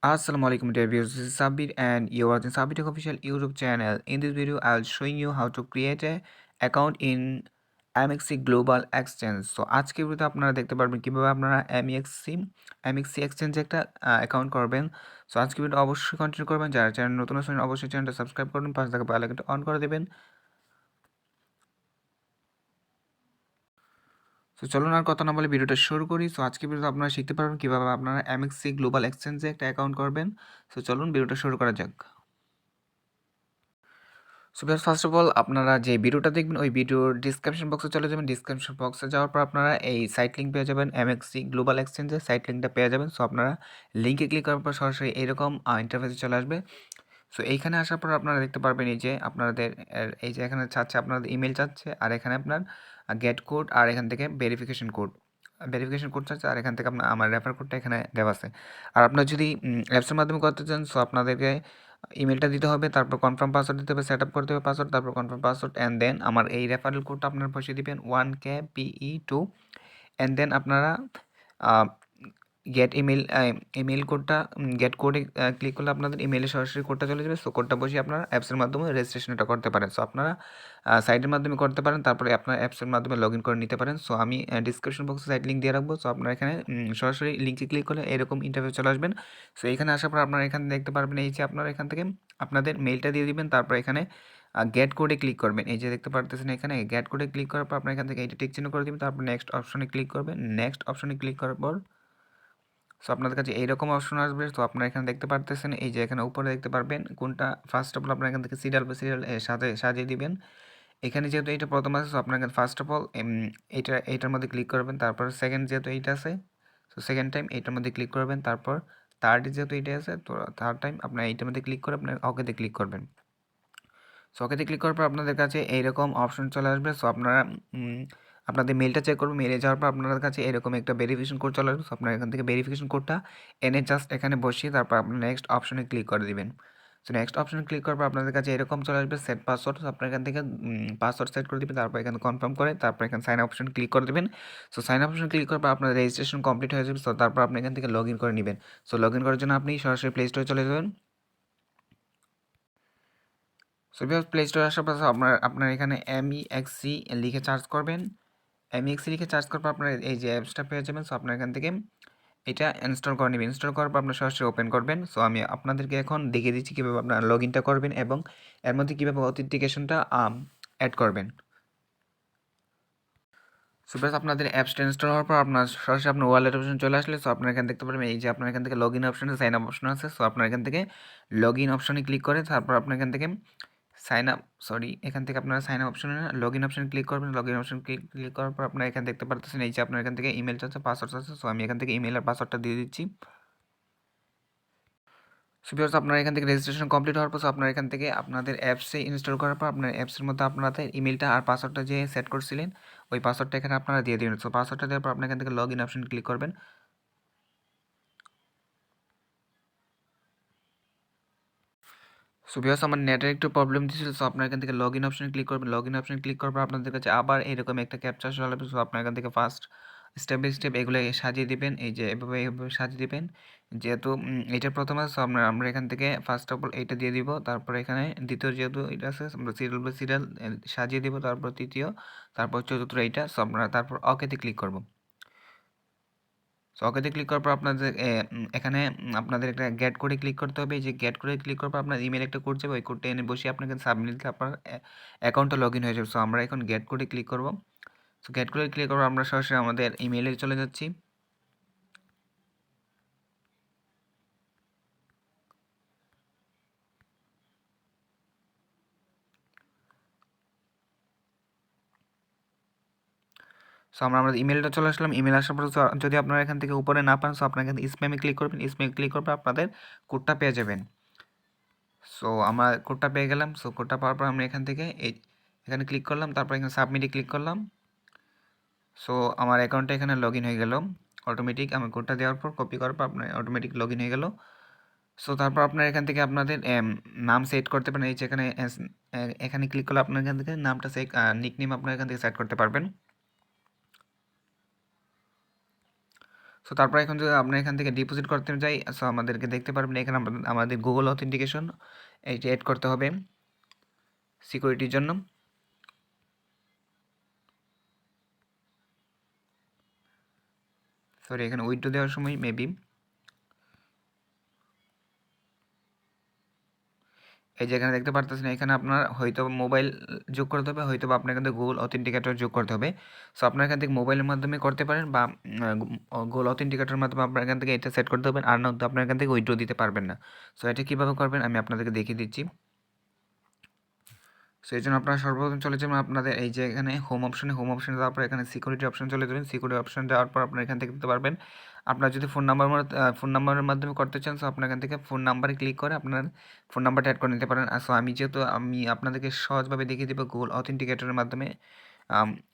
Assalamu alaikum dear viewers, this is Sabir and you are watching Sabir Tech official YouTube channel. In this video, I'll showing you how to create a account in Mexc Global Exchange. So আজকে ভিডিওতে আপনারা দেখতে পারবেন কিভাবে আপনারা Mexc Exchange একটা account করবেন। So আজকে ভিডিও অবশ্যই কন্টিনিউ করবেন, যারা চ্যানেল নতুন আছেন অবশ্যই চ্যানেলটা সাবস্ক্রাইব করবেন, পাশে থাকা বেল আইকনটা অন করে দেবেন। সো চলুন আর কথা না বলে ভিডিওটা শুরু করি। সো আজকে ভিডিওতে আপনারা শিখতে পারবেন কিভাবে আপনারা Mexc গ্লোবাল এক্সচেঞ্জে একটা অ্যাকাউন্ট করবেন। সো চলুন ভিডিওটা শুরু করা যাক। So viewers, first of all আপনারা যে ভিডিওটা দেখবেন ওই ভিডিওর ডিসক্রিপশন বক্সে চলে যাবেন। ডিসক্রিপশন বক্সে যাওয়ার পর আপনারা এই সাইট লিঙ্ক পেয়ে যাবেন, Mexc গ্লোবাল এক্সচেঞ্জের সাইট লিঙ্কটা পেয়ে যাবেন। সো আপনারা লিঙ্কে ক্লিক করার পর সরাসরি এইরকম ইন্টারফেসে চলে আসবে। সো এইখানে আসার পর আপনারা দেখতে পারবেন এই যে আপনাদের এই যে এখানে চাচ্ছে আপনাদের ইমেল চাচ্ছে, আর এখানে আপনার গেট কোড, আর এখান থেকে ভেরিফিকেশন কোড চাচ্ছে, আর এখান থেকে আপনার আমার রেফার কোডটা এখানে দেওয়া আছে। আর আপনার যদি অ্যাপসের মাধ্যমে করতে চান, সো আপনাদেরকে ইমেলটা দিতে হবে, তারপর কনফার্ম পাসওয়ার্ড দিতে হবে, সেট আপ করতে হবে পাসওয়ার্ড, তারপর কনফার্ম পাসওয়ার্ড, অ্যান্ড দেন আমার এই রেফারেল কোডটা আপনারা বসিয়ে দিবেন 1KPE2, অ্যান্ড দেন আপনারা ইমেল কোডটা গেট কোডে ক্লিক করলে আপনাদের ইমেলে সরাসরি কোডটা চলে যাবে। সো কোডটা বসিয়ে আপনারা অ্যাপসের মাধ্যমে রেজিস্ট্রেশনটা করতে পারেন। সো আপনারা সাইটের মাধ্যমে করতে পারেন, তারপরে আপনার অ্যাপসের মাধ্যমে লগ ইন করে নিতে পারেন। সো আমি ডিসক্রিপশন বক্সে সাইট লিঙ্ক দিয়ে রাখবো। সো আপনারা এখানে সরাসরি লিঙ্কে ক্লিক করলে এরকম ইন্টারফেস চলে আসবেন। সো এখানে আসার পর আপনারা এখানে দেখতে পারবেন এই যে আপনারা এখান থেকে আপনাদের মেইলটা দিয়ে দিবেন, তারপর এখানে গেট কোডে ক্লিক করবেন। এই যে দেখতে পারতেছেন এখানে গেট কোডে ক্লিক করার পর আপনার এখান থেকে এইটা টিক চিহ্ন করে দিবেন, তারপর নেক্সট অপশনে ক্লিক করবেন। নেক্সট অপশনে ক্লিক করার পর সো আপনাদের কাছে এইরকম অপশন আসবে। তো আপনারা এখানে দেখতে পারতেছেন এই যে এখানে উপরে দেখতে পারবেন কোনটা ফার্স্ট অফ অল আপনারা এখান থেকে সিরিয়াল সাজিয়ে দিবেন। এখানে যেহেতু এইটা প্রথম আছে, সো আপনার এখানে ফার্স্ট অফ অল এইটার মধ্যে ক্লিক করবেন, তারপর সেকেন্ড যেহেতু এইটা আছে, সো সেকেন্ড টাইম এইটার মধ্যে ক্লিক করবেন, তারপর থার্ড যেহেতু এইটা আছে, তো থার্ড টাইম আপনার এইটার মধ্যে ক্লিক করে আপনার ওকেতে ক্লিক করবেন। সো ওকেতে ক্লিক করার পর আপনাদের কাছে এইরকম অপশন চলে আসবে। সো আপনারা আপনাদের মেলটা চেক করবেন, মেলে যাওয়ার পর আপনাদের কাছে এরকম একটা ভেরিফিকেশন কোড চলে আসবে। সো আপনারা এখান থেকে ভেরিফিকেশন কোডটা এনে জাস্ট এখানে বসিয়ে তারপর আপনার নেক্সট অপশনে ক্লিক করে দিবেন। সো নেক্সট অপশনে ক্লিক করার পর আপনাদের কাছে এরকম চলে আসবে সেট পাসওয়ার্ড। সো আপনার এখান থেকে পাসওয়ার্ড সেট করে দিবেন, তারপর এখানে কনফার্ম করে তারপর এখানে সাইন আপ অপশন ক্লিক করে দেবেন। So sign up option click করার পর আপনার রেজিস্ট্রেশন কমপ্লিট হয়ে যাবে। সো তারপর আপনি এখান থেকে লগ ইন করে নেবেন। সো লগ ইন করার জন্য আপনি সরাসরি প্লে স্টোরে চলে যাবেন। সো প্লে স্টোরে আসার পর আপনার এখানে Mexc লিখে সার্চ করবেন। Mexc লিখে সার্চ করার পর আপনার এই যে অ্যাপসটা পেয়ে যাবেন। সো আপনার এখান থেকে এটা ইনস্টল করে নেবেন। ইনস্টল করার পর আপনার সরাসরি ওপেন করবেন। সো আমি আপনাদেরকে এখন দেখিয়ে দিচ্ছি কীভাবে আপনারা লগ ইনটা করবেন এবং এর মধ্যে কীভাবে অথেন্টিকেশনটা অ্যাড করবেন। সো আপনাদের অ্যাপসটা ইনস্টল হওয়ার পর আপনার সরাসরি আপনার ওয়ালেট অপশন চলে আসলে, সো আপনার এখানে দেখতে পারবেন এই যে আপনার এখান থেকে log in option sign up option আছে। সো আপনার এখান থেকে লগ ইন অপশনে ক্লিক করে তারপর আপনার এখান থেকে এখান থেকে আপনারা সাইন আপ অপশনে লগ ইন অপশনে ক্লিক করবেন। লগ ইন অপশন ক্লিক করার পর আপনারা এখানে দেখতে পারতেছেন এই যে আপনার এখান থেকে ইমেল আছে, পাসওয়ার্ড আছে। সো আমি এখান থেকে ইমেল আর পাসওয়ার্ডটা দিয়ে দিচ্ছি। সো ভিউয়ার্স, আপনার এখান থেকে রেজিস্ট্রেশন কমপ্লিট হওয়ার পর আপনার এখান থেকে আপনাদের অ্যাপসে ইনস্টল করার পর আপনার অ্যাপসের মধ্যে আপনাদের ইমেলটা আর পাসওয়ার্ডটা যে সেট করছিলেন ওই পাসওয়ার্ডটা এখানে আপনারা দিয়ে দিবেন। সো পাসওয়ার্ডটা দেওয়ার পর আপনি এখান থেকে লগ ইন অপশন ক্লিক করবেন। সো ভিউয়ার্স, আমার নেটের একটু প্রবলেম দিচ্ছিল। সো আপনার এখান থেকে লগ ইন অপশনে ক্লিক করবেন। লগ ইন অপশনে ক্লিক করার পর আপনাদের কাছে আবার এরকম একটা ক্যাপচা চলে আসবে। সো আপনার এখান থেকে ফার্স্ট স্টেপ বাই স্টেপ এগুলো সাজিয়ে দিবেন। এই যে এভাবে সাজিয়ে দিবেন। যেহেতু এটা প্রথম আছে, সো আমরা এখান থেকে ফার্স্ট অফ অল এইটা দিয়ে দিব, তারপর এখানে দ্বিতীয় যেহেতু এটা আছে আমরা সিরিয়াল বাই সিরিয়াল সাজিয়ে দিব, তারপর তৃতীয়, তারপর চতুর্থ এইটা। সো আমরা তারপর ওকেতে ক্লিক করব। সো ওকেতে ক্লিক করার পর আপনাদের এখানে আপনাদের একটা গেট কোডে ক্লিক করতে হবে। এই যে গেট কোডে ক্লিক করার পর আপনার ইমেল একটা কোড যাবে, ওই কোডটা এনে বসিয়ে আপনাকে সাবমিট দিলে আপনার অ্যাকাউন্টটা লগ ইন হয়ে যাবে। সো আমরা এখন গেট কোডে ক্লিক করব। সো গেট কোডে ক্লিক করব, আমরা সরাসরি আমাদের ইমেইলে চলে যাচ্ছি। সো আমরা আমাদের ইমেলটা চলে আসলাম। ইমেল আসার পর যদি আপনারা এখান থেকে উপরে না পান, সো আপনারা এখান থেকে স্প্যামে ক্লিক করবেন। স্প্যামে ক্লিক করবে আপনাদের কোডটা পেয়ে যাবেন। সো আমার কোডটা পেয়ে গেলাম। সো কোডটা পাওয়ার পর আমরা এখান থেকে এখানে ক্লিক করলাম, তারপর এখানে সাবমিটে ক্লিক করলাম। সো আমার অ্যাকাউন্টটা এখানে লগ ইন হয়ে গেল অটোমেটিক। আমি কোডটা দেওয়ার পর কপি করার পর আপনার অটোমেটিক লগ ইন হয়ে গেল। সো তারপর আপনার এখান থেকে আপনাদের নাম সেট করতে পারেন। এই যে এখানে ক্লিক করলে আপনার এখান থেকে নামটা নিক নেম আপনার এখান থেকে সেট করতে পারবেন। সো তারপর এখন যদি আমরা এখান থেকে ডিপোজিট করতে যাই, সো আমাদেরকে দেখতে পারবেন এখানে আমাদের গুগল অথেন্টিকেশন এইটা অ্যাড করতে হবে সিকিউরিটির জন্য। সরি, এখানে উইথড্র দেওয়ার সময় মেবি এই যে এখানে দেখতে পারতেছেন, এখানে আপনার হয়তো মোবাইল যোগ করতে হবে, হয়তো বা আপনার এখান থেকে গুগল অথেন্টিকেটর যোগ করতে হবে। সো আপনার এখান থেকে মোবাইলের মাধ্যমে করতে পারেন, বা গুগল অথেন্টিকেটরের মাধ্যমে আপনার এখান থেকে এটা সেট করতে হবে, আর নয়তো আপনার এখান থেকে উইথড্র দিতে পারবেন না। সো এটা কীভাবে করবেন আমি আপনাদেরকে দেখিয়ে দিচ্ছি। সো এই জন্য আপনারা সর্বপ্রথম চলে যাবেন আপনাদের এই যে এখানে হোম অপশনে যাওয়ার পর এখানে সিকিউরিটি অপশন চলে যাবেন। সিকিউরিটি অপশন যাওয়ার পর আপনারা এখান থেকে দিতে পারবেন আপনার যদি ফোন নাম্বারের মাধ্যমে করতে চান, সো আপনার এখান থেকে ফোন নাম্বারে ক্লিক করে আপনার ফোন নাম্বারটা অ্যাড করে নিতে পারেন। সো আমি আপনাদেরকে সহজভাবে দেখিয়ে দেবো গুগল অথেন্টিকেটরের মাধ্যমে।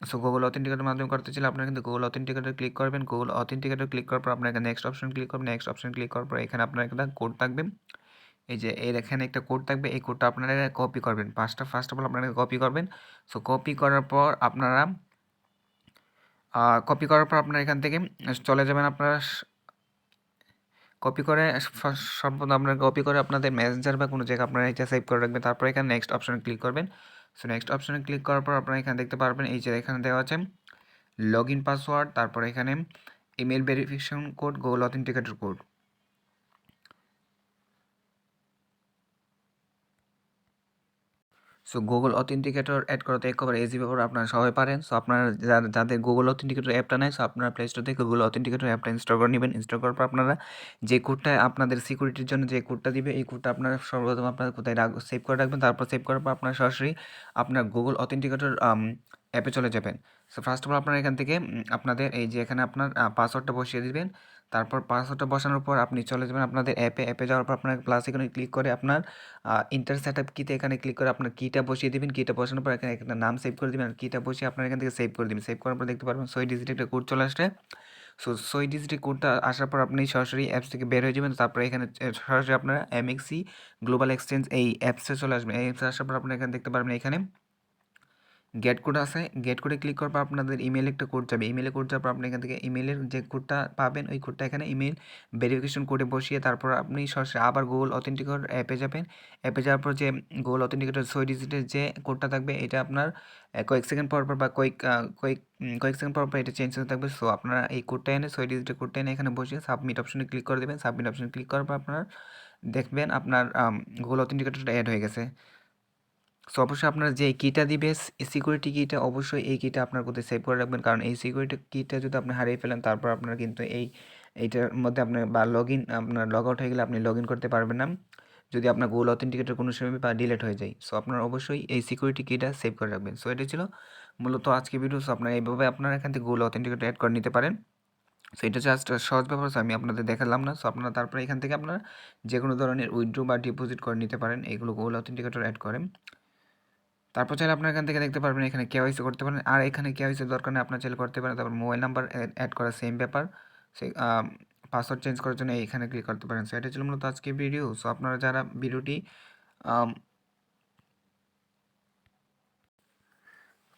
সো গুগল অথেন্টিকেটরের মাধ্যমে করতে চাইলে আপনারা কিন্তু গুগল অথেন্টিকেটর ক্লিক করবেন। গুগল অথেন্টিকেটর ক্লিক করার পর আপনার এখানে নেক্সট অপশন ক্লিক করবেন। নেক্সট অপশন ক্লিক করার পর এখানে আপনার একটা কোড থাকবে, এই যে এর এখানে একটা কোড থাকবে, এই কোডটা আপনারা কপি করবেন। ফার্স্ট অফ অল আপনারা কপি করবেন। সো কপি করার পর আপনারা আপনারা এখান থেকে চলে যাবেন। আপনারা কপি করে সর্বপ্রথম আপনারা কপি করে আপনাদের মেসেঞ্জার বা কোনো জায়গায় আপনারা এটা সেভ করে রাখবেন। তারপর এখানে নেক্সট অপশনে ক্লিক করবেন। সো নেক্সট অপশনে ক্লিক করার পর আপনারা এখানে দেখতে পারবেন এই যে এখানে দেওয়া আছে লগ ইন পাসওয়ার্ড, তারপর এখানে email verification code, Google authenticator code. So Google authenticator add করাতে একেবারে ইজি ব্যাপার, আপনারা সবাই পারেন। সো আপনারা যাদের গুগল অথেন্টিকেটর অ্যাপটা নেয়, সো আপনারা প্লে স্টোর থেকে গুগল অথেন্টিকেটর অ্যাপটা ইনস্টল করে নেবেন। ইনস্টল করার পর আপনারা যে কোডটা আপনাদের সিকিউরিটির জন্য যে কোডটা দিবে, এই কোডটা আপনারা সর্বপ্রথম আপনারা কোথায় সেভ করে রাখবেন। তারপর সেভ করার পর আপনারা সরাসরি আপনার গুগল অথেন্টিকেটর অ্যাপে চলে যাবেন। সো ফার্স্ট অফ অল আপনারা এখান থেকে আপনাদের এই যে এখানে আপনার পাসওয়ার্ডটা বসিয়ে দিবেন। তারপর পাসওয়ার্ডটা বসানোর পর আপনি চলে যাবেন আপনাদের অ্যাপে যাওয়ার পর আপনার প্লাস এখানে ক্লিক করে আপনার ইন্টার সেটআপ কিতে এখানে ক্লিক করে আপনার কিটা বসিয়ে দিবেন। কিটা বসানোর পর এখানে একটা নাম সেভ করে দিবেন, আর কিটা বসিয়ে আপনার এখান থেকে সেভ করে দিবেন। সেভ করার পর দেখতে পারবেন 6 ডিজিট একটা কোড চলে আসছে। সো 6 ডিজিটের কোডটা আসার পর আপনি সরাসরি অ্যাপস থেকে বের হয়ে যাবেন। তারপরে এখানে সরাসরি আপনারা এমএক্সি গ্লোবাল এক্সচেঞ্জ এই অ্যাপসে চলে আসবেন। এই অ্যাপসে আসার পর আপনারা এখানে দেখতে পারবেন এখানে গেট কোড আছে। গেট কোডে ক্লিক করার পর আপনাদের ইমেলে একটা কোড যাবে। ইমেলে কোড যাওয়ার পর আপনি এখান থেকে ইমেলের যে কোডটা পাবেন, ওই কোডটা এখানে ইমেল ভেরিফিকেশন কোডে বসিয়ে তারপর আপনি সরাসরি আবার গুগল অথেন্টিকেটর অ্যাপে যাবেন। অ্যাপে যাওয়ার পর যে গুগল অথেন্টিকেটর 6 ডিজিটের যে কোডটা থাকবে, এটা আপনার কয়েক সেকেন্ড পর পর বা কয়েক সেকেন্ড পর পর এটা চেঞ্জ হতে থাকবে। সো আপনারা এই কোডটা এনে 6 ডিজিটের কোডটা এনে এখানে বসিয়ে সাবমিট অপশনে ক্লিক করে দেবেন। সাবমিট অপশনে ক্লিক করার পর আপনার দেখবেন আপনার গুগল অথেন্টিকেটরটা অ্যাড হয়ে গেছে। সো অবশ্যই আপনার যে কিটা দিবে সিকিউরিটি কিটা, অবশ্যই এই কিটা আপনার কোথায় সেভ করে রাখবেন, কারণ এই সিকিউরিটি কিটা যদি আপনি হারিয়ে ফেলেন তারপর আপনার কিন্তু এইটার মধ্যে আপনার বা আপনার লগ আউট হয়ে গেলে আপনি লগ ইন করতে পারবেন না, যদি আপনার গুগল অথেন্টিকেটর কোনো সময় বা ডিলেট হয়ে যায়। সো আপনার অবশ্যই এই সিকিউরিটি কিটা সেভ করে রাখবেন। সো এটা ছিল মূলত আজকে ভিডিও। সো আপনার এইভাবে আপনারা এখান থেকে গুগল অথেন্টিকেটর অ্যাড করে নিতে পারেন। সো এটা জাস্ট সহজ ব্যাপার, আমি আপনাদের দেখালাম না। সো আপনারা তারপরে এখান থেকে আপনারা যে কোনো ধরনের উইথড্র বা ডিপোজিট করে নিতে পারেন এইগুলো গুগল অথেন্টিকেটর অ্যাড করেন। তারপর চাইলে আপনার এখান থেকে দেখতে পারবেন এখানে কেওয়াইসি করতে পারেন, আর এখানে কেওয়াইসির দরকার নেই, আপনার চাইলে করতে পারেন। তারপর মোবাইল নাম্বার অ্যাড করা সেম ব্যাপার, সেই পাসওয়ার্ড চেঞ্জ করার জন্য এইখানে ক্লিক করতে পারেন। সো এটা ছিল মূলত আজকে ভিডিও। সো আপনারা যারা ভিডিওটি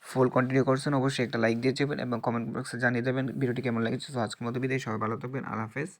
ফুল কন্টিনিউ করছেন অবশ্যই একটা লাইক দিয়ে যাবেন এবং কমেন্ট বক্সে জানিয়ে দেবেন ভিডিওটি কেমন লেগেছে। সো আজকের মতো বিদায়, সবাই ভালো থাকবেন, আল্লাহ হাফেজ।